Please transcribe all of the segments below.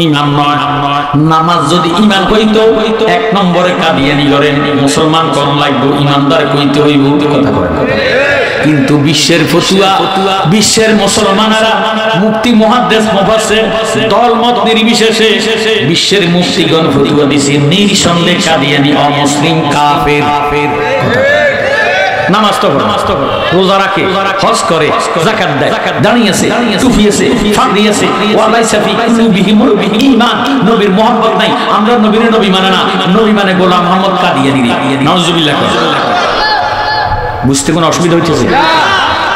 ইমান নয়। নামাজ যদি ইমান হইতো এক নম্বরে কাদিয়ানি করেন মুসলমান কোন লাগবে ইমানদার কইতে হইব কথা করেন। কিন্তু বিশ্বের ফতুয়া বিশ্বের মুসলমানেরা মুফতি মুহাদ্দিস মুফাসসির দলমত নির্বিশেষে বিশ্বের মুফতিগণ ফতুয়া দিছে নিঃসন্দেহে কাদিয়ানি অমুসলিম কাফের। নামাজ তো পড়ে, রোজা রাখে, হজ করে, যাকাত দেয়, দাঁড়িয়ে আছে, টুপি আছে, ফাঁকরি আছে, ওয়ালাইসা ফি কুলুবিহিমুল ঈমান। নবীর মুহাব্বত নাই, আমরা নবীর নবী মানে না, নবী মানে গোলাম মুহাম্মদ কাদিয়ানি। নাউজুবিল্লাহ। বুঝতে কোনো অসুবিধা হচ্ছে?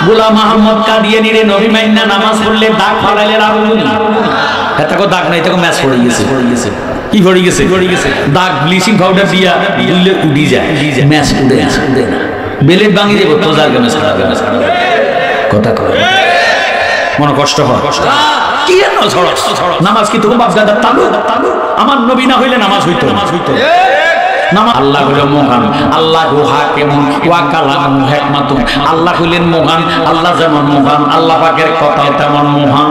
গোলাম মুহাম্মদ কাদিয়ানি রে নবী মাইন্না নামাজ পড়লে দাগ ফালাইলে রাবুনি এতকো দাগ নাই, তখন ম্যাচ পড়ে গেছে। কি পড়ে গেছে? দাগ ব্লিচিং পাউডার দিয়া দিলে উড়ি যায়, ম্যাচ উড়ে না, বেলেট ভাঙি দেব তো যার ম্যাচ কথা কয়। মনে কষ্ট হয় কি নামাজ কি তবু বাপ দাদার তালু? আমার নবী না হইলে নামাজ হইতো। আল্লাহ হইল মহান, আল্লাহ হাকিমুন ওয়া কালামুহু হিকমাতুন। আল্লাহ হইলেন মহান, আল্লাহ যেমন মহান, আল্লাহ পাকের কথা তেমন মহান।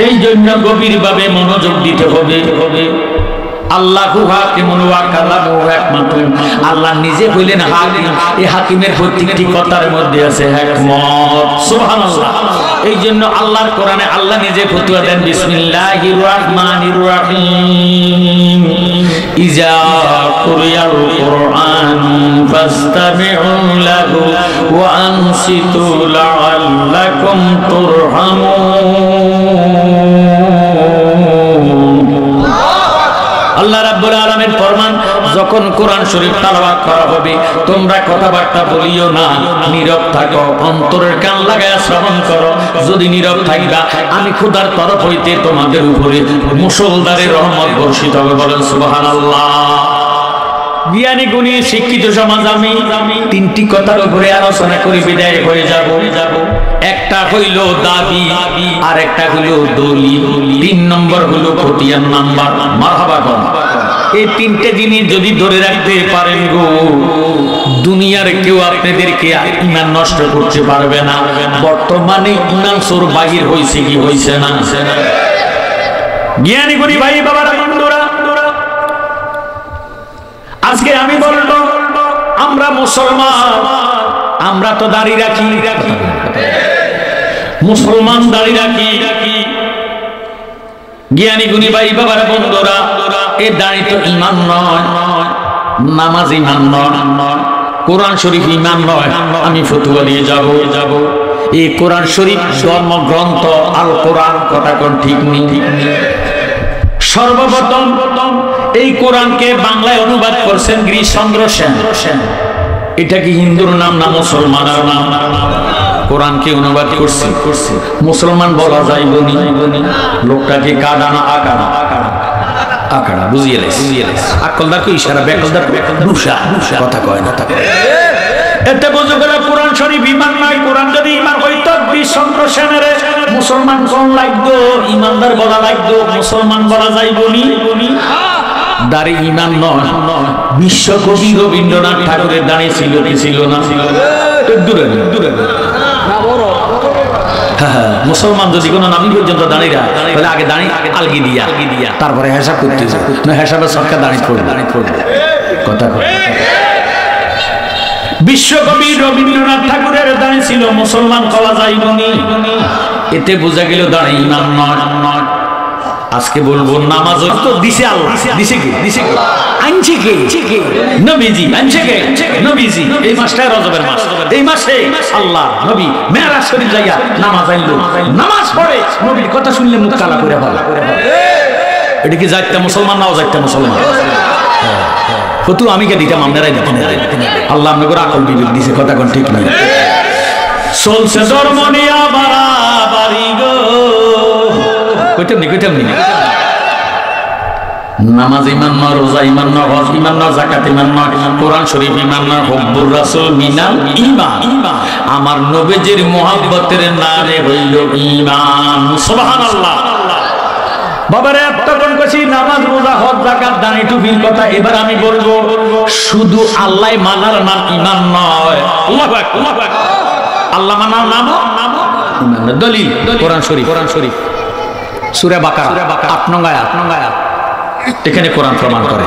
এই জন্য গভীরভাবে মনোযোগ দিতে হবে। আল্লাহু হাকিমুন ওয়া কালামুহু হিকমাতুন। আল্লাহ নিজে হইলেন হাকিম, এই হাকিমের প্রত্যেকটি কথার মধ্যে আছে হিকমত। সুবহানাল্লাহ। এই জন্য আল্লাহর কোরআনে আল্লাহ নিজে ফতোয়া দেন বিসমিল্লাহির রাহমানির রাহিম ইজা কুরিয়াল কুরআন ফাসতামিউ লাহু ওয়া আনসিতু লাআল্লাকুম তুরহামুন। আল্লাহ রাব্বুল আলামিন ফরমান, যখন কোরআন শরীফ তেলাওয়াত করা হবে তোমরা কথাবার্তা বলিও না, নীরব থাকো, অন্তরের কান লাগায়া শ্রবণ করো। যদি নীরব থাকবা আমি খোদার তরফ হইতে তোমাদের উপরে মুষলধারে রহমত বর্ষিত হবে। বলেন সুবহানাল্লাহ। জ্ঞানী গুণী শিক্ষিত সমাজ আমি তিনটি কথার উপরে আলোচনা করে বিদায় হয়ে যাব। একটা হইল দাবি, আর একটা হইল দলিল, 3 নম্বর হলো খতিয়ান নাম্বার। মারহাবা কোন। এই তিনটে জিনিস যদি ধরে রাখতে পারেন গো, দুনিয়ার কেউ আপনাদেরকে ঈমান নষ্ট করতে পারবে না। বর্তমানে ঈমান চোর বাহির হইছে কি হইছে না? জ্ঞানী গুণী ভাই বাবারা বন্ধুরা, আজকে আমি বলবো আমরা মুসলমান, আমরা তো দাড়ি রাখি, মুসলমান দাড়ি রাখি। জ্ঞানী গুণী ভাই বাবারা বন্ধুরা, এই দাড়ি তো ঈমান নয়, নামাজ ঈমান নয়, কোরআন শরীফ ঈমান নয়। আমি ফতোয়া নিয়ে যাব। এই কোরআন শরীফ ধর্মগ্রন্থ আল কোরআন কথা কোন ঠিক নেই। সর্বপ্রথম এই কোরআনকে বাংলায় অনুবাদ করছেন গিরিশচন্দ্র সেন। এটা কি হিন্দুর নাম না মুসলমানের নাম? কোরআনকে অনুবাদ করছে মুসলমান বলা যায় বনি। লোকটাকে কাদা না আকাড়া বুঝিয়ে আকলদার কো ইশারা বেকলদার দুশা কথা কয় না। এতে বুঝো গেল কোরআন শরীফ ঈমান নাই। কোরআন যদি ঈমান হইতো গিরিশচন্দ্র সেনের মুসলমান কোন লাগতো, ঈমানদার বলা লাগতো, মুসলমান বলা যায় বনি। দাড়ি ঈমান নয়। বিশ্বকবি রবীন্দ্রনাথ ঠাকুরের দাড়ি ছিল কি ছিল না? দূরে মুসলমান যদি কোনো নামি পর্যন্ত দাঁড়িয়ে তাহলে আগে দাঁড়িয়ে আলগি দিয়া তারপরে হিসাব করতে না, হিসাবে সরকার দাঁড়িয়ে পড়বে কথা। বিশ্বকবি রবীন্দ্রনাথ ঠাকুরের দাঁড়িয়ে ছিল, মুসলমান কওয়া যাইবনি। এতে বোঝা গেল দাঁড়িয়ে ঈমান নয়। আজকে বলবো নামাজ তো দিছে আল্লাহ, দিছে কি আনছে কে? নবীজি আনছে কে? নবীজি। এই মাসটা রজবের মাস, এই মাসে আল্লাহ নবী মেরাজ শরীফ যাইয়া নামাজ আনলো, নামাজ পড়ে নবীর কথা শুনলে মুখ কালা করে ভালো। এটা কি যাইতে মুসলমান নাও যাইতে মুসলমান? ফতু আমি কে দিতাম, আপনারাই দিতেন। আল্লাহ আপনাকে আকল বিবেক দিছে কথা কোন ঠিক নাই। চলছে ধর্ম নিয়া বাড়াবাড়ি গো, কইতাম নি। নামাজ ঈমান নয়, রোজা ঈমান নয়, হজ ঈমান নয়, যাকাত ঈমান নয়, কোরআন শরীফ ঈমান নয়, হুব্বুর রাসূল মিনাল ঈমান। আমার নবীজির মুহাব্বতের নামে হইল ঈমান। সুবহানাল্লাহ। বাবারে এতক্ষণ কইছি নামাজ, রোজা, হজ, যাকাত, দানি টুপির কথা। এবার আমি বলবো শুধু আল্লাহ মানার নাম ঈমান নয়। আল্লাহু আকবার। আল্লাহ মানার নাম ঈমান। দলিল কোরআন শরীফ। সূরা বাকারা 8 নং আয়াত এখানে কোরআন প্রমাণ করে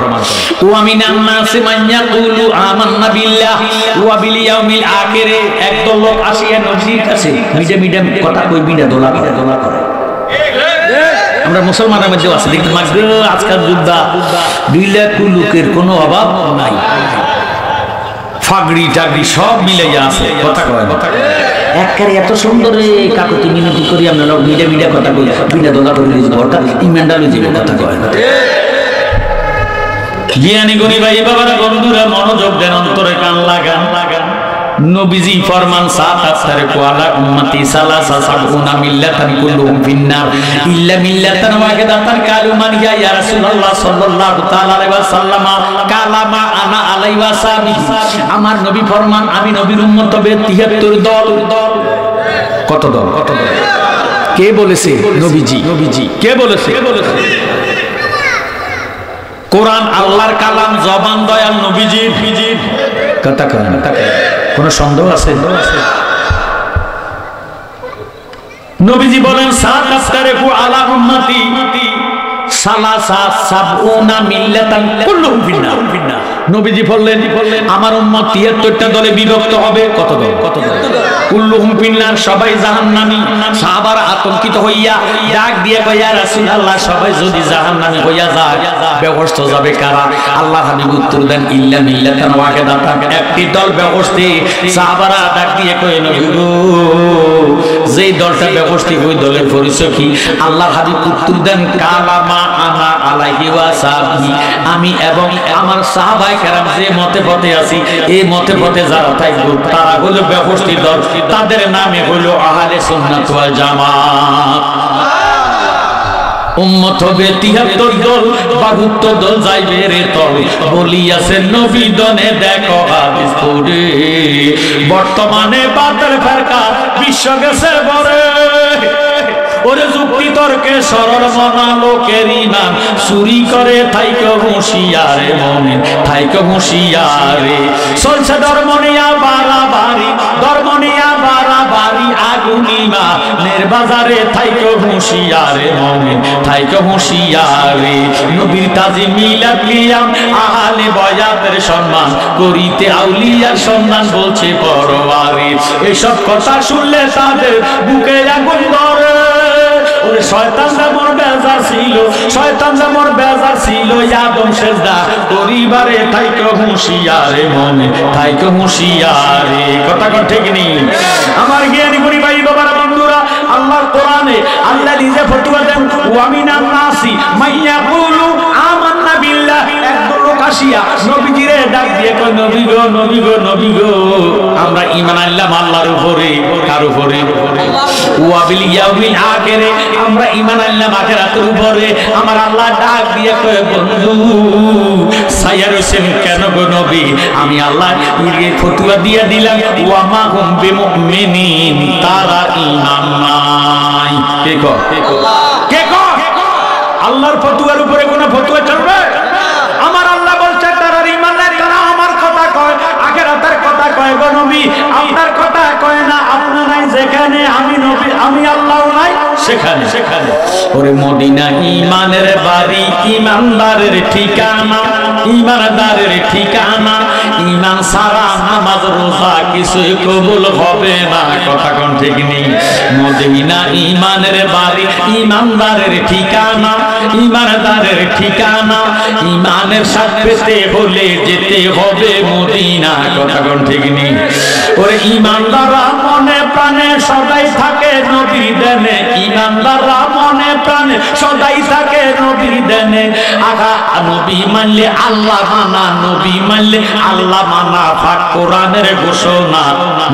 ওয়া মিনান নাসি মান ইয়াকুলু আমান্না বিল্লাহি ওয়া বিল ইয়াউমিল আখির একদল লোক আসিয়া নবীর কাছে মিডিয়াম কথা কইবি না দোলা করে আমরা মুসলমানের মধ্যে আছে দেখতে মাগো আজকাল যুদ্ধা 2 লাখ লোকের কোনো অভাব নাই ফাগড়ি টাগড়ি সব মিলাইয়া আছে কথা কয় একবারে এত সুন্দর কাকতি মিনতি করি আমরা মিডিয়া কথা কই বিনা দোলা করে দিই ঘরটা ইমানদারি জীবে কথা কয় জ্ঞানী গুণী ভাই বাবারা বন্ধুরা মনোযোগ দেন অন্তরে কান লাগান নবীজি ফরমান সাত আসারে কোয়ালা উম্মতি সালাসা সাবুনা মিল্লাতান কুল্লুহুম ফিন্নার ইল্লা মিল্লাতান ওয়াহিদাতান কালু মান ইয়া রাসূলুল্লাহ সাল্লাল্লাহু তাআলা আলাইহি ওয়াসাল্লাম কালামা আনা আলাইহি ওয়াসাবি আমার নবী ফরমান আমি নবীর উম্মত হবে 73 দল কত দল কে বলেছে নবীজি কে বলেছে কোরআন আল্লাহর কালাম জবান দয়াল নবীজির কথা কয় না কোন সন্দেহ আছে নবীজি বলেন সাত আফতারিকু আলা উম্মতি সালাসা সাবউনা মিল্লাতান কুল্লুহুম ফিন্নার নবীজি বললেন আমার উম্মত 73টা দলে বিভক্ত হবে কত দল কুল্লুহুম ফিন্নার সবাই জাহান্নামী সাহাবারা আতঙ্কিত হইয়া ডাক দিয়ে কয় ইয়া রাসূলুল্লাহ সবাই যদি জাহান্নামী হইয়া যায় বেহেশত যাবে কারা আল্লাহর হাবিব উত্তর দেন ইল্লা মিল্লাতান ওয়াহিদাতান একটি দল বেহেশতে সাহাবারা ডাক দিয়ে কয় নবী গো যেই দলটা বেহেশতি ওই দলের পরিচয় কি আল্লাহর হাবিব উত্তর দেন কালামা আনা আলাইহি ওয়াসাবি আমি এবং আমার সাহাবায়ে কেরাম যে মতে পথে আছি এই মতে পথে যারা থাকবে তারা হলো বেহেশতি দল তাদের নামে হলো আহলে সুন্নাত ওয়াল জামাত উম্মত হবে 73 দল 72 দল যাইবে রে তল বলিয়াছে নবী দনে দেখো হাদিস পড়ে বর্তমানে বাতিল ফিরকা বিশ্ব গেছে বরে ওরে যুক্তি তর্কে সরল মনা লোকের ইমান চুরি করে থাইকে হুঁশিয়ারে মনে থাইকে হুঁশিয়ারে চলছে ধর্মনিয়া বাড়াবাড়ি আগুন ইমানের বাজারে থাইকে হুঁশিয়ারে মনে থাইকে হুঁশিয়ারে নবীর তাজি মিলাদ কিয়াম আহলে বয়াতের সম্মান করিতে আউলিয়ার সম্মান বলছে পরওয়ারে এসব কথা শুনলে তাদের বুকে আগুন ধরে ওরে শয়তান যেমন বেজার ছিল আদম সেজদা করিবারে থাইকে হুঁশিয়ারে মনে থাইকে হুঁশিয়ারে কথা কোন ঠিক নেই আমার জ্ঞানী গুণী ভাই বাবারা বন্ধুরা আল্লাহর কোরআনে আল্লাহ নিজে ফতোয়া দেন ওয়া মিনান নাসি মাইয়াকুলু আমান্না বিল্লাহ একদল লোক আসিয়া নবীজিরে ডাক দিয়ে কয় নবী গো আমরা ঈমান আনলাম আল্লাহর উপরে কার উপরে ওয়া বিল ইয়াউমিল আখির আমরা ঈমান আনলাম আখিরাতের উপরে আমার আল্লাহ ডাক দিয়ে কয় বন্ধু সাইয়ার হোসেন কেন গো নবী আমি আল্লাহ এই ফতোয়া দিয়ে দিলাম ওয়া মা হুম বিমুমিনিন তারা ঈমান নাই কে কো আল্লাহর ফতোয়ার উপরে কোন ফতোয়া চলবে আমার আল্লাহ বলছে তারা ঈমান নাই তারা আমার কথা কয় আখিরাতের কথা কয় গো নবী আপনার কথা কয় না আপনি নাই যেখানে আমি নবী আমি আল্লাহ নাই সেখানে ওরে মদিনা ঈমানের বাড়ি ঈমানদারের ঠিকানা ঈমানদারের ঠিকানা ঈমান ছাড়া নামাজ রোজা কিছুই কবুল হবে না কথা কোন ঠিক নেই মদিনা ঈমানের বাড়ি ঈমানদারের ঠিকানা ঈমানদারের ঠিকানা ঈমানের সাথে পেতে হলে যেতে হবে মদিনা কথা কোন ঠিক নেই ওরে ঈমানদাররা মনে প্রাণে সদাই থাকে নবীর দেনে ঈমানদাররা মনে প্রাণে সদাই থাকে নবীর দেনে আগা নবী মানলে আল্লাহ মানা নবী মানলে আল্লাহ মানা পাক কোরআনের ঘোষণা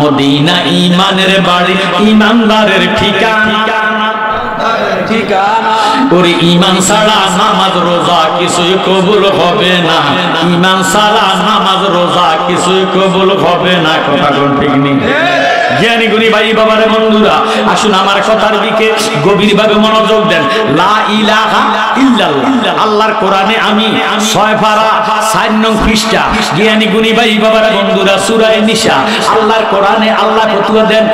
মদিনা ঈমানের বাড়ি ঈমানদারের ঠিকানা ওরে ঈমান ছাড়া নামাজ রোজা কিছুই কবুল হবে না ঈমান ছাড়া নামাজ রোজা কিছুই কবুল হবে না কথা কোন ঠিক নেই জ্ঞানী গুণী ভাই বাবারে বন্ধুরা, আসুন আমার কথার দিকে গভীরভাবে মনোযোগ দেন। লা ইলাহা ইল্লাল্লাহ, আল্লাহর কোরআনে আমি 6 পারা 4 নং পৃষ্ঠা, জ্ঞানী গুণী ভাই বাবারে বন্ধুরা, সূরা নিসা, আল্লাহর কোরআনে আল্লাহ ফতোয়া দেন,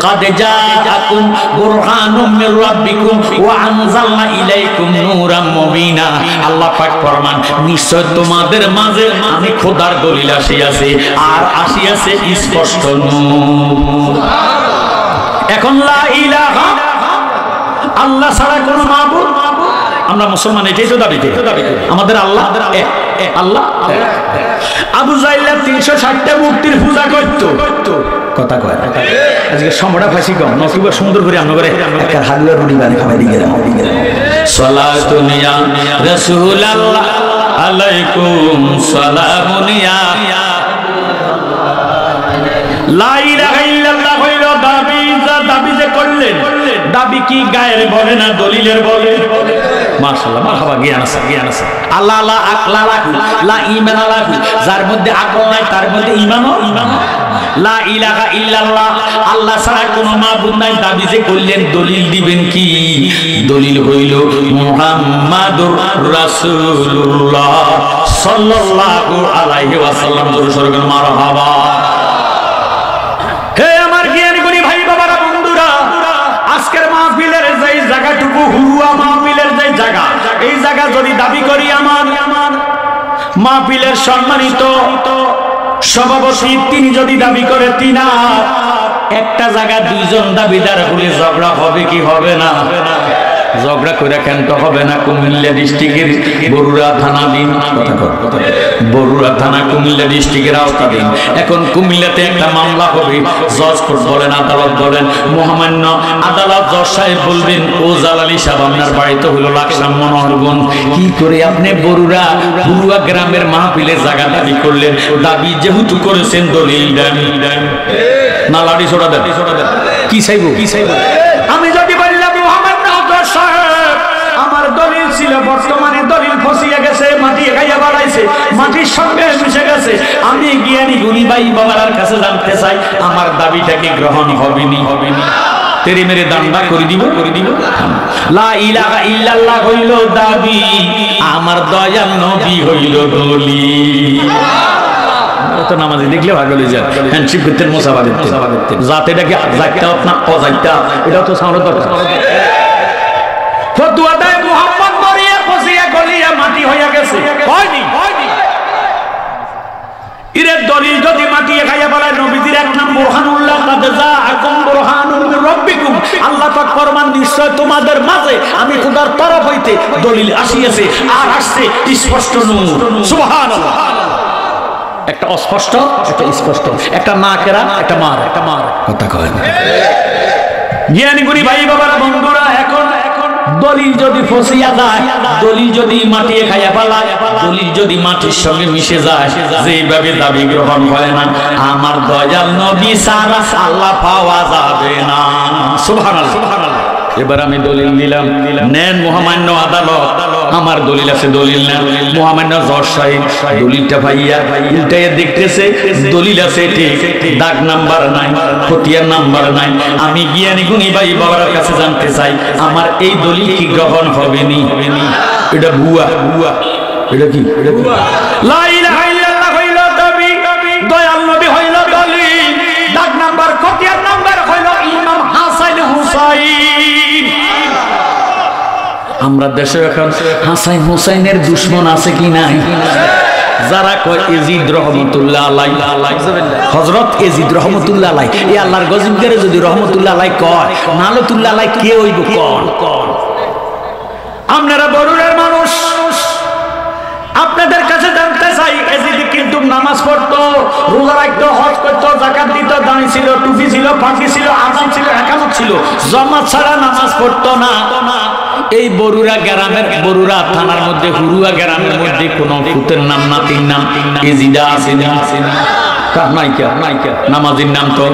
কাদ জাআকুম বুরহানুম মির রাব্বিকুম ওয়া আনজালনা ইলাইকুম নূরাম মুবিনা। আল্লাহ পাক ফরমান, নিশ্চয় তোমাদের মাঝে আমি খোদার দলিল আসিয়াছে, আর আসিয়াছে স্পষ্ট নূর। এখন লা ইলাহা, আল্লাহ ছাড়া কোন মাবুদ, আমরা মুসলমান এটাই তো দাবি করি, আমাদের আল্লাহ এক, আল্লাহ এক। আবু জাহেল 360টা মূর্তির পূজা করত, কথা কয় আজকে সময়টা ফাঁসি কম নতুবা সুন্দর করে আমরা করে একটা হালুয়া রুটি বানিয়ে খাওয়াই দিয়ে গেলাম। সালাতুন ইয়া রাসূলুল্লাহ আলাইকুম সালামুন ইয়া। লা ইলাহা ইল্লাল্লাহ হইল দাবি, যা দাবি যে করলেন, দাবি কি গায়ের বলে না দলিলের বলে? মাশাআল্লাহ, মারহাবা, জ্ঞান আছে, জ্ঞান আছে। আল্লাহ লা আকলা লাহু লা ঈমান লাহু, যার মধ্যে আকল নাই তার মধ্যে ঈমানও ঈমান। লা ইলাহা ইল্লাল্লাহ, আল্লাহ ছাড়া কোনো মাবুদ নাই, দাবি যে করলেন, দলিল দিবেন কি? দলিল হইল মুহাম্মাদুর রাসূলুল্লাহ সাল্লাল্লাহু আলাইহি ওয়াসাল্লাম। জোরে সরে বলেন মারহাবা। হে আমার জ্ঞানী গুণী ভাই বাবারা বন্ধুরা, আজকের মাহফিলের যেই জায়গাটুকু হুরুয়া মাহফিলের যেই জায়গা, এই জায়গা যদি দাবি করি আমার মাহফিলের সম্মানিত সভাপতি তিনি যদি দাবি করে তিনার একটা জায়গা দুইজন দাবিদার হলে ঝগড়া হবে কি হবে না? ঝগড়া করে কেন তো হবে না। কুমিল্লা ডিস্ট্রিক্টের বরুড়া থানাধীন, বরুড়া থানা কুমিল্লা ডিস্ট্রিক্টের আওতাধীন। এখন কুমিল্লাতে একটা মামলা হবে, জজ কোর্ট বলেন, আদালত বলেন, মহামান্য আদালত জজ সাহেব বলবেন, ও জালালি সাহেব আপনার বাড়িতে হলো লাকসাম মনোহরগঞ্জ, কি করে আপনি বরুড়া গ্রামের মাহফিলের জায়গা দাবি করলেন? দাবি যেহেতু করেছেন দলিল দেন না, লাড়ি ছোড়া দেন, কি চাইব? কি চাইব? আমি যদি বললাম আমার দলিল ছিল, বর্তমানে দলিল ফসিয়ে গেছে, মাটি খাইয়া বাড়াইছে, মাটির সঙ্গে মিশে গেছে, আমি জ্ঞানী গুণী ভাই বাবার কাছে জানতে চাই আমার দাবিটা কি গ্রহণ হবেনি? তেরে মেরে দান্ডা করে দিব। লা ইলাহা ইল্লাল্লাহ হইল দাবি, আমার দয়াল নবী হইল দলিল। তো নামাজি দেখলে ভালো হয়ে যায়, হ্যান্ডশিপ করতেন, মোসাফা করতেন, যাতে এটাকে যাইতে না অযাইতা, এটাও তো সামনে দরকার। ফতোয়া দেয় মুহাম্মদ মরিয়া ফসিয়া গলিয়া মাটি হইয়া গেছে, হয়নি? ইরে দলিল যদি মাটি খাইয়া বলায়, নবীজির এক নাম বুরহানুল্লাহ, কাদ জাআকুম বুরহানুম মির রাব্বিকুম, আল্লাহ পাক ফরমান, নিশ্চয় তোমাদের মাঝে আমি খোদার তরফ হইতে দলিল আসিয়াছে, আর আসছে স্পষ্ট নূর। সুবহানাল্লাহ। একটা অস্পষ্ট, একটা স্পষ্ট, একটা নাকেরা, একটা মার, কথা কয় না। জ্ঞানী গুণী ভাই বাবারা বন্ধুরা, এখন দলিল যদি ফসিয়া যায়, দলিল যদি মাটিয়ে খাইয়া পালায়, দলিল যদি মাটির সঙ্গে মিশে যায়, যেভাবে দাবি গ্রহণ হয় না, আমার দয়াল নবী ছাড়া আল্লাহ পাওয়া যাবে না। সুবহানাল্লাহ। এবার আমি দলিল দিলাম, নেন মহামান্য আদালত, আমার দলিল আছে, দলিল নেন। মহামান্য জজ সাহেব দলিলটা ভাইয়া উল্টাইয়া দেখতেছে, দলিল আছে ঠিক, দাগ নাম্বার নাই, খতিয়ান নাম্বার নাই। আমি জ্ঞানী গুণী ভাই বাবার কাছে জানতে চাই আমার এই দলিল কি গ্রহণ হবেনি? এটা ভুয়া, এটা কি? লা ইলাহা ইল্লাল্লাহ হইল দাবি, দয়াল নবী হইল দলিল, দাগ নাম্বার খতিয়ান নাম্বার হইল ইমাম হাসান হুসাইন। আমরা দেশে এখন হাসান হুসাইনের দুশমন আছে কি নাই? যারা কয় এজিদ রহমতুল্লাহ আলাইহি, হযরত এজিদ রহমতুল্লাহ আলাইহি, এই আল্লাহর গজবকারী যদি রহমতুল্লাহ আলাইহি কয়, নালতুল্লাহ আলাইহি কে হইব? কোন আপনারা বরুড়ার মানুষ, আপনাদের কাছে জানতে চাই, এজিদ কিন্তু নামাজ পড়তো, রোজা রাখতো, হজ করতো, যাকাত দিত, দাঁড়ি ছিল, টুপি ছিল, ফাঁকি ছিল, আযান ছিল, ইকামত ছিল, জামাত ছাড়া নামাজ পড়তো না। এই বরুড়া গ্রামের, বরুড়া থানার মধ্যে হুরুয়া গ্রামের মধ্যে কোন ফুতের নাম, নাতির নাম এজিদা আছে না? নামাজির নাম তো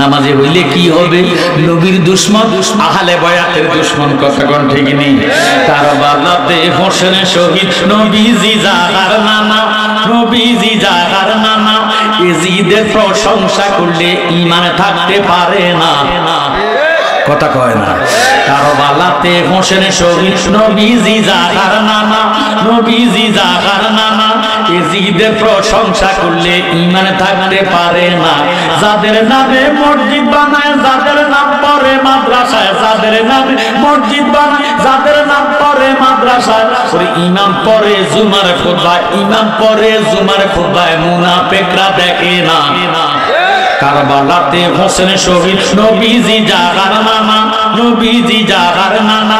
নামাজি হইলে কি হবে? নবীর দুশমন, আহলে বায়াতের দুশমন, কথা কোন ঠিক নেই। কারবালাতে হোসেন শহীদ নবীজি জাগার নানা, নবীজি জাগার নানা, এজিদের প্রশংসা করলে ঈমান থাকতে পারে না। কথা কয় না। কারবালাতে হোসেন শহীদ নবীজি জাগার নানা, নবীজি জাগার নানা। এজিদের প্রশংসা করলে ঈমান থাকতে পারে না। যাদের নামে মসজিদ বানায়, যাদের নাম পড়ে মাদ্রাসায়, যাদের নামে মসজিদ বানায়, যাদের নাম পড়ে মাদ্রাসায়, ওই ইমাম পড়ে জুমার খুতবায়, ইমাম পড়ে জুমার খুতবায়, মুনাফিকরা দেখে না। কারবালাতে হোসেন শহীদ নবীজি জাগার নানা, নবীজি জাগার নানা।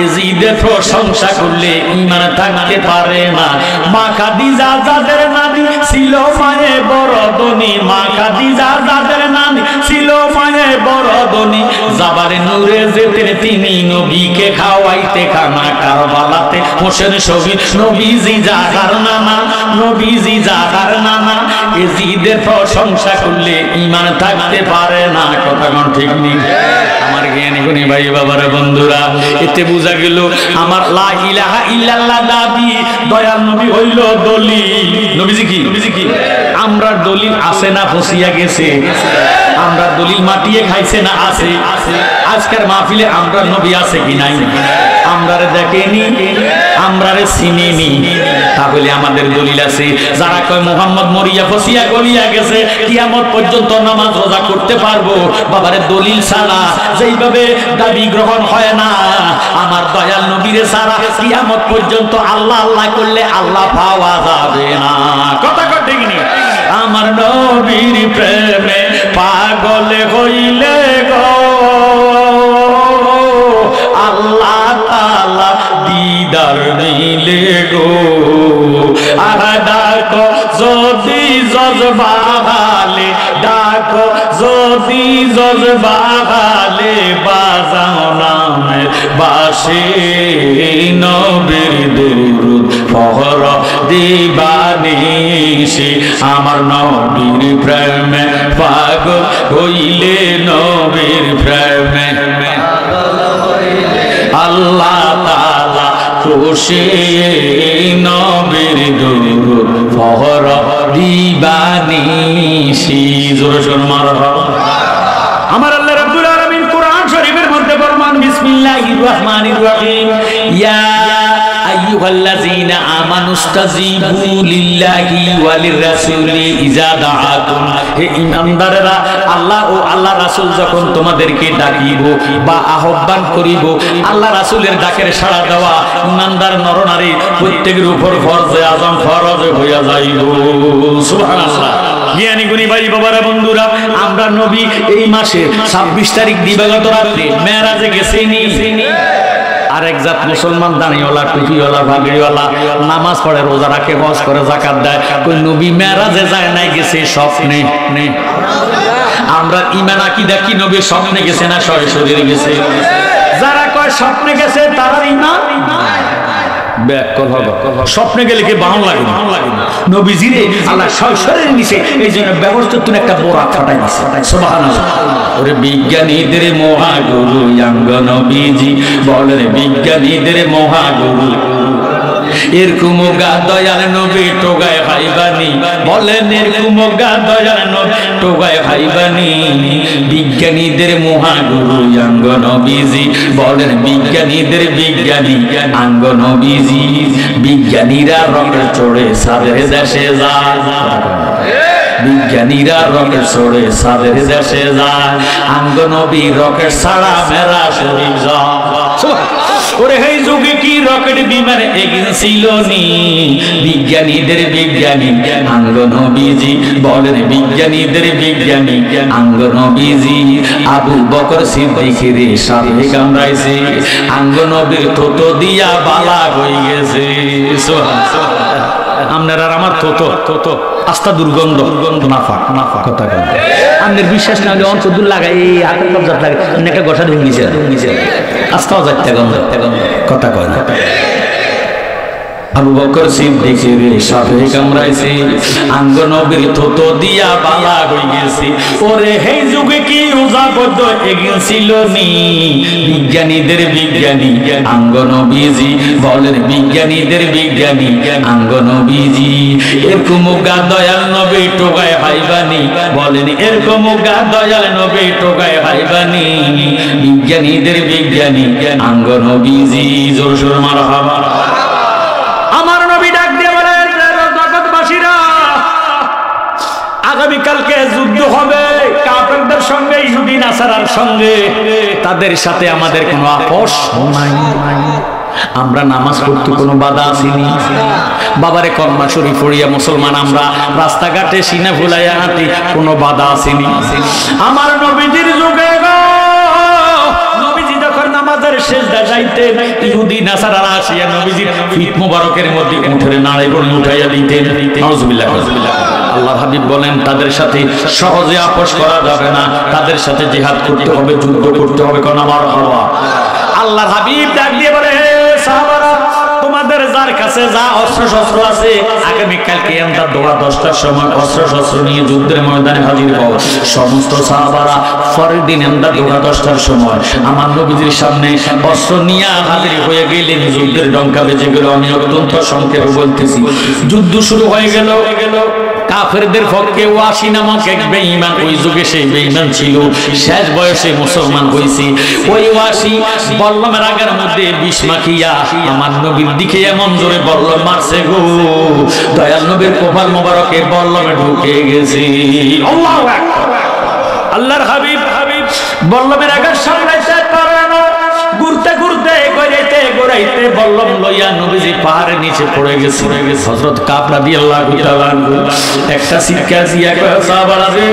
এজিদের প্রশংসা করলে ঈমান থাকতে পারে না। মা খাদিজা যাদের নানি ছিল মায়ে বড় ধনী, মা খাদিজা যাদের নানি ছিল মায়ে বড় ধনী। যাবার নূরে যেতেন তিনি নবীকে খাওয়াইতে খানা। কারবালাতে হোসেন শহীদ নবীজি জাগার নানা, নবীজি জাগার নানা। এজিদের প্রশংসা করলে ঈমান থাকতে পারে না। কথা কোন ঠিক নেই? আমার জ্ঞানী গুণী ভাই বাবারা বন্ধুরা, এতে বোঝা গেল আমার লা ইলাহা ইল্লাল্লাহ দাবি দয়াল নবী হইল দলিল। নবীজি কি? নবীজি কি? আমরা দলিল আছে না ফসিয়া গেছে? আমরা দলিল মাটিয়ে খাইছে না আছে? আজকের মাহফিলে আমরা নবী আছে কি নাই? আমরারে দেখেনি, আমরারে চিনিনি, তাহলে আমাদের দলিল আছে। যারা কয় মুহাম্মদ মরিয়া ফসিয়া গলিয়া গেছে, কিয়ামত পর্যন্ত নামাজ রোজা করতে পারবো, বাবারে দলিল ছাড়া যেইভাবে দাবি গ্রহণ হয় না, আমার দয়াল নবীরে ছাড়া কিয়ামত পর্যন্ত আল্লাহ আল্লাহ করলে আল্লাহ পাওয়া যাবে না। কথা কয় ঠিক নেই? আমার নবীর প্রেমে পাগল হইলে গো আল্লাহ তাআলা দিদার নিলে গো। আর ডাকো যদি জজবাহালে, ডাকো যদি জজবাহালে, বাজাও নামের বাঁশি নবীর দুরূদ পড় দিবানিশি। আমার নবীর প্রেমে পাগল হইলে, নবীর প্রেমে আল্লাহ তাআলা খুশি, নবীর দুরূদ পড় দিবানিশি। জোরে জোরে মারহাবা। আমার আল্লাহ রাব্বুল আলামিন কোরআন শরীফের মধ্যে ফরমান বিসমিল্লাহির রহমানির রহিম, ইয়া আইয়ুহাল্লাযীনা আমানুস্তাজিবু লিল্লাহি ওয়া লিররাসূলি ইযা দাআকুম। হে ঈমানদারেরা, আল্লাহ ও আল্লাহ রাসূল যখন তোমাদেরকে ডাকিব বা আহ্বান করিব, আল্লাহ রাসূলের ডাকের সাড়া দেওয়া ঈমানদার নরনারী প্রত্যেকের উপর ফরজে আযম ফরজ হইয়া যাইব। সুবহানাল্লাহ। জ্ঞানী গুণী ভাই বাবারা বন্ধুরা, আমরা নবী এই মাসে 26 তারিখ দিবাগত রাতে মেরাজে গেছেনি। আরেক জাত মুসলমান দাঁড়িওয়ালা, টুপিওয়ালা, ভাগড়িওয়ালা, নামাজ পড়ে, রোজা রাখে, হজ করে, যাকাত দেয়, কই নবী মেরাজে যায় নাই, গেছে স্বপ্নে। আমরা ঈমান আকীদা কি নবী স্বপ্নে গেছে না সরাসরি গেছে? যারা কয় স্বপ্নে গেছে তারা ঈমান স্বপ্নে গেলে কি বাহন লাগে? নবীজিরে আল্লাহ সরাসরি নিছে, এই জন্য ব্যবস্থিত একটা বোরা ফাটাই দিছে। সুবহানাল্লাহ। ওরে বিজ্ঞানীদের মহাগুরু অঙ্গ নবীজি বলেন, বিজ্ঞানীদের মহাগুরু এরকম গা দয়াল নবী টোগায় ভাইবানি, বলেন এরকম গা দয়াল নবী টোগায় ভাইবানি। বিজ্ঞানীদের মহাগুরু অঙ্গ নবীজি বলেন, বিজ্ঞানীদের বিজ্ঞানী অঙ্গ নবীজি। বিজ্ঞানীরা রকেট চড়ে সাদের দেশে যায়, বিজ্ঞানীরা রকেট চড়ে সাদের দেশে যায়, অঙ্গ নবী রকেট ছাড়া মেরা শরীফ যায়। ওরে এই যুগে কি রকেট বিমান এগিয়েছিল নি? বিজ্ঞানীদের বিজ্ঞানী অঙ্গ নবীজি বলেন, বিজ্ঞানীদের বিজ্ঞানী অঙ্গ নবীজি। আবু বকর সিদ্দিকের সাথে কামড়াইছে, অঙ্গ নবীর থুতু দিয়া বালা হয়ে গেছে। আপনারা আমার থুতু আস্থা দুর্গন্ধ, নাফাক নাফাক। কথা কেন আপনার বিশ্বাস না হলে অন্তর দূর লাগাই, এই হাতের কবজাত লাগে, একটা গোসা ঢুকিয়েছে আস্তাও যাচ্ছে গন্ধ। কথা কয় না। আবু বকর সিদ্দিকের সাথে কামড়াইছে, আঙ্গ নবীর থতো দিয়া বালা হয়ে গেছে। ওরে হে যুগে কি উজাবদ্ধ এগিয়ে ছিল নি বিজ্ঞানীদের বিজ্ঞানী আঙ্গ নবীজি, বলেন বিজ্ঞানীদের বিজ্ঞানী আঙ্গ নবীজি। এরকম গা দয়াল নবী টোকায় হাইবানি, বলেন এরকম গা দয়াল নবী টোকায় হাইবানি বিজ্ঞানীদের বিজ্ঞানী আঙ্গ নবীজি। জোর সোর মারহাবা। আমার নবী ডাক দিয়ে বলেন, জগৎবাসীরা আগামীকালকে যুদ্ধ হবে কাফেরদের সঙ্গে, ইহুদি নাসারার সঙ্গে। তাদের সাথে আমাদের কোনো আপোষ নাই। আমরা নামাজ পড়তে কোনো বাধা আসেনি। বাবারে কলমা শরীফ পড়িয়া মুসলমান আমরা রাস্তাঘাটে সিনা ফুলাইয়া হাঁটি, কোনো বাধা আসেনি। আমার নবীজির যুগে নামাজের শেষদা যাইতে ইহুদি নাসারারা আসিয়া নবীজির ফিট মোবারকের মধ্যে উঠে নাড়াই করে উঠাইয়া দিতেন। নাউজুবিল্লাহ। আল্লাহ হাবিব বলেন তাদের সাথে সহজে আপোষ করা যাবে না, তাদের সাথে জিহাদ করতে হবে, যুদ্ধ করতে হবে। কোন আমার বাবা আল্লাহ হাবিব ডাক দিয়ে বলে, সাহাবারা তোমাদের যার কাছে যা অস্ত্র শস্ত্র আছে আগামীকালকে আমরা দোয়া 10টার সময় অস্ত্র শস্ত্র নিয়ে যুদ্ধের ময়দানে হাজির হও। সমস্ত সাহাবারা পরের দিন আমরা দোয়া 10টার সময় আমার নবীজির সামনে অস্ত্র নিয়ে হাজির হয়ে গেলেন। যুদ্ধের ডঙ্কা বেজে গেল। আমি অত্যন্ত সংক্ষেপে বলতেছি, যুদ্ধ শুরু হয়ে গেল। কাফেরদের পক্ষে ওয়াসি নামক এক বেঈমান, ওই যুগে সেই বেঈমান ছিল, শেষ বয়সে মুসলমান হয়েছে। ওই ওয়াসি বল্লমের আগের মধ্যে বিষ মাখিয়া আমার নবীর দিকে এমন জোরে বল্লম মারছে গো, দয়াল নবীর কপাল মোবারকে বল্লমে ঢুকে গেছে। আল্লাহু আকবার। আল্লাহর হাবিব বল্লমের আঘাত সামলাইতে পারে না, ঘুরতে ঘুরতে গড়াইতে বল্লম লইয়া নবীজি পাহাড়ের নিচে পড়ে গেছে। হযরত কাব রাদিয়াল্লাহু তাআলা একটা চিৎকার দিয়া কয়, সাহাবারা রে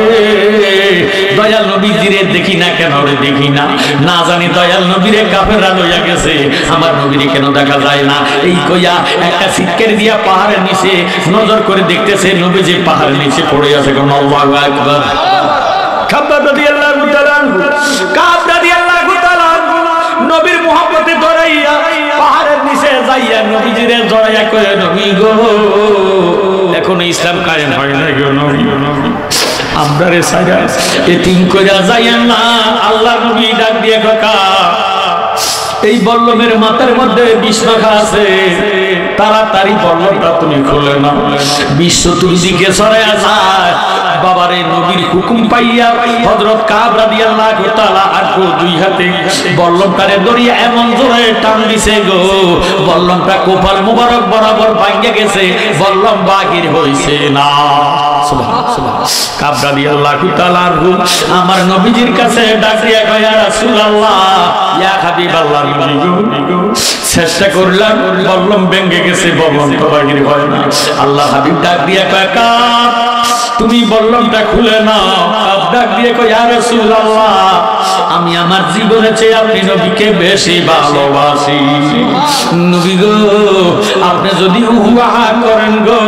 দয়াল নবীজিরে দেখি না কেন রে দেখি না, না জানি দয়াল নবীরে কাফেররা লইয়া গেছে, আমার নবীরে কেন দেখা যায় না। এই কইয়া একটা চিৎকার দিয়া পাহাড়ের নিচে নজর করে দেখতেছে নবীজি পাহাড়ের নিচে পড়ে আছে। কোন আল্লাহু আকবার। কাব রাদিয়াল্লাহু তাআলা কাব রাদিয়াল্লাহু তাআলা নবীর মুহাব্বতে ধরাইয়া পাহাড়ের নিচে যাইয়া নবীজিরে জড়াইয়া কয়, নবী গো এখনো ইসলাম কায়েম হয় না গো নবী, আমরা রে সাইরা এতিম কইরা যাইয়া না। আল্লাহ নবী ডাক দিয়ে কাকা এই বল্লমের মাথার মধ্যে বিষ মাখা আছে, তাড়াতাড়ি বল্লমটা তুমি খুলে নাও, বিষ চতুর্দিকে ছড়াইয়া যায়। বাবারে নবীর হুকুম পাইয়া হযরত কাব রাদিয়াল্লাহু তাআলা আনহু দুই হাতে বল্লমটারে ধরিয়া এমন জোরে টান দিছে গো, বল্লমটা কপাল মোবারক বরাবর ভাঙে গেছে, বল্লম বাহির হইছে না। সুবহানাল্লাহ। কাব রাদিয়াল্লাহু তাআলা আনহু আমার নবীজির কাছে ডাক দিয়া কয়, ইয়া রাসূলুল্লাহ, ইয়া হাবিবাল্লাহ, চেষ্টা করলাম বল্লম ভেঙে গেছে, বল্লম তো বাহির হয় না। আল্লাহ হাবিব ডাক দিয়া কয়, কাব তুমি বল্লমটা খুলে নাও। কাব ডাক দিয়ে কয়, ইয়া রাসূলুল্লাহ, আমি আমার জীবনের চেয়ে আপনি নবীকে বেশি ভালোবাসি। নবী গো আপনি যদি উহা করেন গো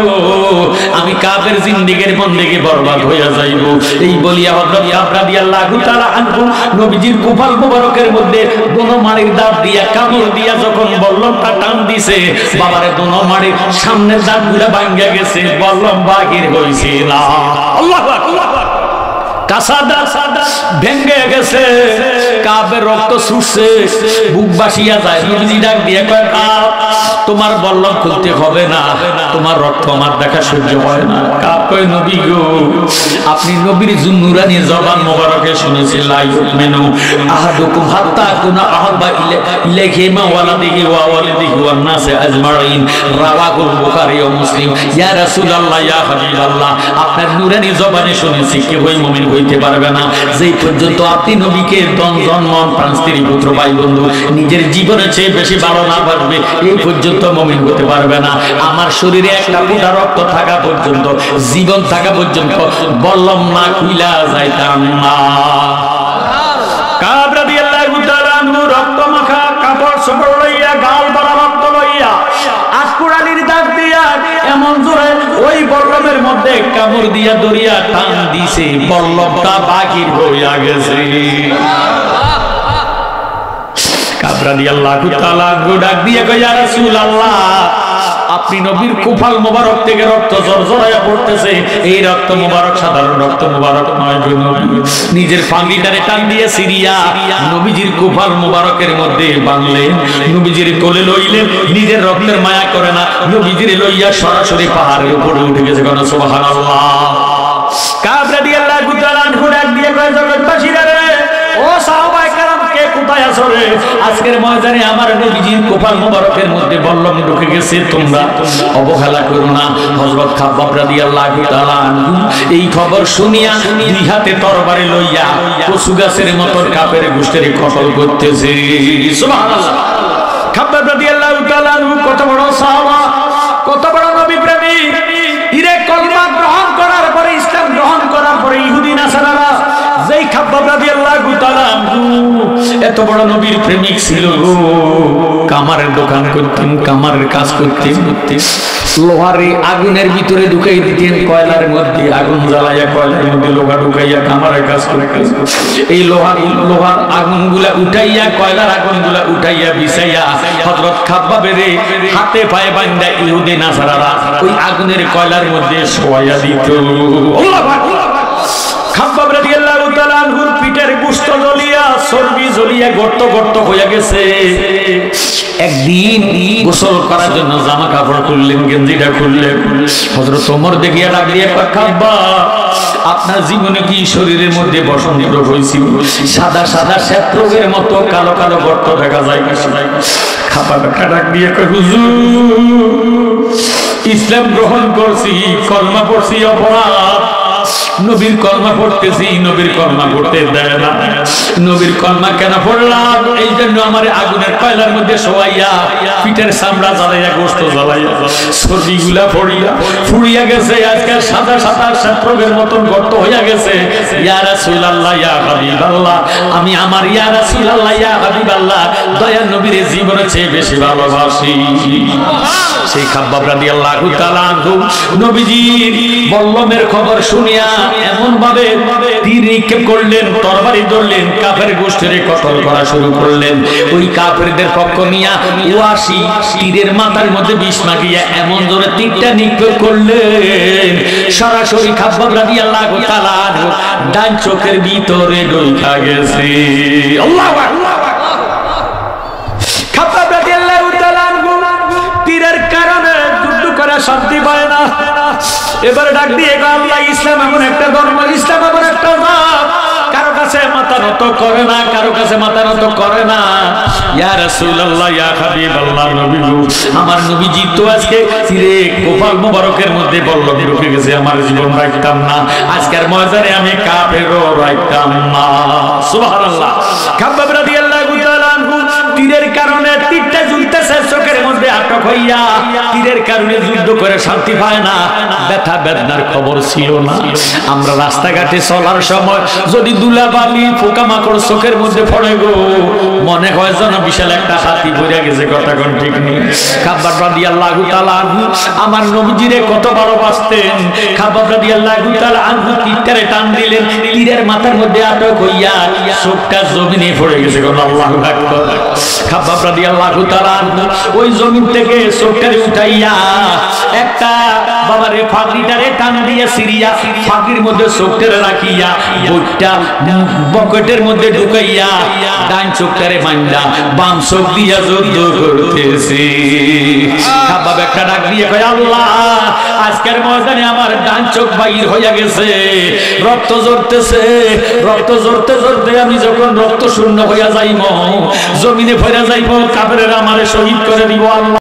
আমি কাবের জিন্দেগির বন্দেগি বরবাদ হইয়া যাইব। এই বলিয়া হযরত কাব রাদিয়াল্লাহু তাআলা আনহু নবীজির কপাল মোবারকের মধ্যে দোনো মাড়ির দাঁত দিয়া কামড় দিয়া যখন বল্লমটা টান দিছে, বাবারে দোনো মাড়ির সামনের দাঁতগুলো ভাঙা গেছে, বল্লম বাহির হইছে না। আল্লাহু আকবার। কাসাদা ভেঙে গেছে, কাবের রক্ত ছুটছে, বুক বাসিয়া যায়। নবীজি ডাক দিয়ে কয়, কাব তোমার বল্লম খুলতে হবে না, তোমার রক্ত আমার দেখা সহ্য হয় না। কাব কয়, নবী গো আপনি নবীর নুরানি জবান মোবারকে শুনেছেন, লা ইউমিনু আহাদুকুম হাত্তা কুনা আহাব্বা ইলাইহি মা ওয়ালাদিহি ওয়া ওয়ালিদিহি ওয়ান নাসি আজমাইন, রাওয়াহুল বুখারী ও মুসলিম। ইয়া রাসূলুল্লাহ, ইয়া হাবিবাল্লাহ, আপনার নুরানি জবানে শুনেছি কেউ মুমিন হইতে পারবে না যেই পর্যন্ত আপনি নবীকে তন জন মন প্রাণ স্ত্রী পুত্র ভাই বন্ধু নিজের জীবনের চেয়ে বেশি ভালো না বাসবে, এই পর্যন্ত মুমিন হতে পারবে না। আমার শরীরে একটা ফোঁটা রক্ত থাকা পর্যন্ত, জীবন থাকা পর্যন্ত বল্লম না খুইলা যাইতাম না। কাব রাদিয়াল্লাহু তাআলা আনহু রক্ত মাখা কাপড় চোপড় লইয়া, গাল ভরা রক্ত লইয়া, আটকুড়ালির দাগ দিয়া এমন জোরে ওই বল্লমের মধ্যে কামড় দিয়া দরিয়া টান দিছে, বল্লমটা বাহির হইয়া গেছে। কাব রাদিয়াল্লাহু তাআলা ডাক দিয়ে কয়, ইয়া রাসূলুল্লাহ, আপনি নবীর কুফাল মোবারক থেকে রক্ত জরজরায়া পড়তেছে, এই রক্ত মোবারক সাধারণ রক্ত মোবারক নয়, নিজের ফাঁগিটারে টান দিয়ে সিরিয়া নবীজির কুফাল মোবারকের মধ্যে বাঁধলেন, নবীজির কোলে লইলেন, নিজের রক্তের মায়া করে না, নবীজির লইয়া সরাসরি পাহাড়ের উপরে উঠে গেছে। কোন সুবহানাল্লাহ। কাব রাদিয়াল্লাহু তাআলা আনহু ডাক দিয়ে কয়, জগৎবাসীরা রে, ও সাহাবায়ে কেরাম, কে কোথায় আছো রে? আজকের ময়দানে আমার নবীজির কপাল মোবারকের মধ্যে বল্লম ঢুকে গেছে, তোমরা অবহেলা করো না। হযরত খাব্বাব রাদিয়াল্লাহু তাআলা আনহু এই খবর শুনিয়া দুই হাতে তরবারি লইয়া কচু গাছের মতো কাফের গোষ্ঠীর কতল করতেছে। সুবহানাল্লাহ। খাব্বাব রাদিয়াল্লাহু তাআলা আনহু কত বড় সাহাবা, কত বড় নবী প্রেমিক। ইরে কলমা গ্রহণ করার পরে, ইসলাম গ্রহণ করার পরে ইহুদি নাসারারা যেই খাব্বাব রাদিয়াল্লাহু তাআলা আনহু এত বড় নবীর প্রেমিক ছিল, কামারের দোকান করতেন, কামারের কাজ করতেন, লোহারে আগুনের ভিতরে ঢুকাই দিতেন, কয়লার মধ্যে আগুন জ্বালাইয়া কয়লার মধ্যে লোহা ঢুকাইয়া কামারের কাজ করে। এই লোহার আগুনগুলা উঠাইয়া, কয়লার আগুনগুলা উঠাইয়া বিছাইয়া হযরত খাব্বাবের হাতে পায়ে বাঁধা ইহুদি নাসারারা ওই আগুনের কয়লার মধ্যে শোয়াইয়া দিত। আল্লাহু আকবার। খাব্বাব রাদিয়াল্লাহু তাআলা আনহুর পিঠের গোশত জ্বলিয়া, চর্বি জ্বলিয়া গর্ত গর্ত হয়ে গেছে। একদিন গোসল করার জন্য জামা কাপড় খুললেন, গেঞ্জিটা খুললেন, হযরত ওমর দেখিয়া ডাক দিয়ে কয়, খাব্বাব, আপনার জীবনে কি শরীরের মধ্যে বসন্ত রোগ হয়েছিল? সাদা সাদা শ্বেতরোগের মতো কালো কালো গর্ত দেখা যায়। খাব্বাব ডাক দিয়ে কয়, হুজুর, ইসলাম গ্রহণ করছি, কলমা পড়ছি, অপরাধ। নবীর কলমা পড়তেছি, নবীর কলমা পড়তে দেয় না। নবীর কলমা কেন পড়লাম? এই জন্য আমার আগুনের কয়লার মধ্যে শোয়াইয়া, পিঠের চামড়া জ্বালাইয়া, গোশত জ্বালাইয়া, চর্বিগুলা ফুড়িয়া গেছে। আজকে সাদা সাদা শ্বেতরোগের মতন গর্ত হইয়া গেছে। ইয়া রাসূলুল্লাহ, ইয়া হাবিবাল্লাহ, আমি আমার ইয়া রাসূলুল্লাহ, ইয়া হাবিবাল্লাহ দয়ার নবীর জীবনের চেয়ে বেশি ভালোবাসি। সেই খাব্বাব রাদিয়াল্লাহু তাআলা আনহু নবীজির বল্লমের খবর শুনিয়া এমন ভাবে তীর নিক্ষেপ করলেন, তরবারি ধরলেন, কাফের গোষ্ঠীর কতল করা শুরু করলেন। ওই কাফেরদের পক্ষ নিয়া ৮২ তীরের মাথার মধ্যে বিষ মাখিয়া এমন জোরে তীরটা নিক্ষেপ করলেন, সরাসরি খাব্বাব রাদিয়াল্লাহু তাআলা আনহু ডান চোখের ভিতরে ঢুকে গেছে। আল্লাহু আকবার। খাব্বাব রাদিয়াল্লাহু তাআলা আনহু তীরের কারণে যুদ্ধ করে শান্তি পায় না। এবারে ডাক দিয়ে আল্লাহ, ইসলাম এমন একটা ধর্ম, ইসলাম এমন একটা জাত, কারো কাছে মাথা নত করে না, কারো কাছে মাথা নত করে না। ইয়া রাসূলুল্লাহ, ইয়া হাবিবাল্লাহ, নবী গো, আমার নবীজি তো আজকে তীরে কপাল মোবারকের মধ্যে বল্লম ঢুকে গেছে, আমার জীবন রাখতাম না, আজকের ময়দানে আমি কাফেরও রাখতাম না। সুবহানাল্লাহ। খাব্বাব রাদিয়াল্লাহু তাআলা আনহু তীরের কারণে, তীরটা ঝুলতেছে চোখের মধ্যে আটক হইয়া, তীরের কারণে যুদ্ধ করে শান্তি পায় না, ব্যথা বেদনার খবর ছিল না। আমরা রাস্তাঘাটে চলার সময় যদি ধুলাবালি পোকামাকড় চোখের মধ্যে পড়ে গো, মনে হয় যেন বিশাল একটা হাতি ভরে গেছে। কথা কোন ঠিক নেই। খাব্বাব রাদিয়াল্লাহু তাআলা আনহু আমার নবীজিরে কত ভালোবাসতেন। খাব্বাব রাদিয়াল্লাহু তাআলা আনহু তীরটারে টান দিলেন, তীরের মাথার মধ্যে আটক হইয়া চোখটা জমিনে পড়ে গেছে। আল্লাহু আকবার। খাব্বাব রাদিয়াল্লাহু তাআলা আনহু ওই জমিন থেকে চোখটারে উঠাইয়া একটা বাবারে ফাঁকরিটারে টান দিয়ে সিরিয়া, ফাঁকির মধ্যে চোখটারে রাখিয়া বইটা বকেটের মধ্যে ঢুকাইয়া ডান চোখটারে বান্ধা বাম চোখ দিয়া যুদ্ধ করতেছে। খাব্বাব একটা ডাক দিয়ে কয়, আল্লাহ, আজকের ময়দানে আমার ডান চোখ বাইর হইয়া গেছে, রক্ত ঝরতেছে, রক্ত ঝরতে ঝরতে আমি যখন রক্ত শূন্য হইয়া যাইব, জমিনে ফিরে যাইব, কাফেরেরা আমারে শহীদ করে দিব। আল্লাহ।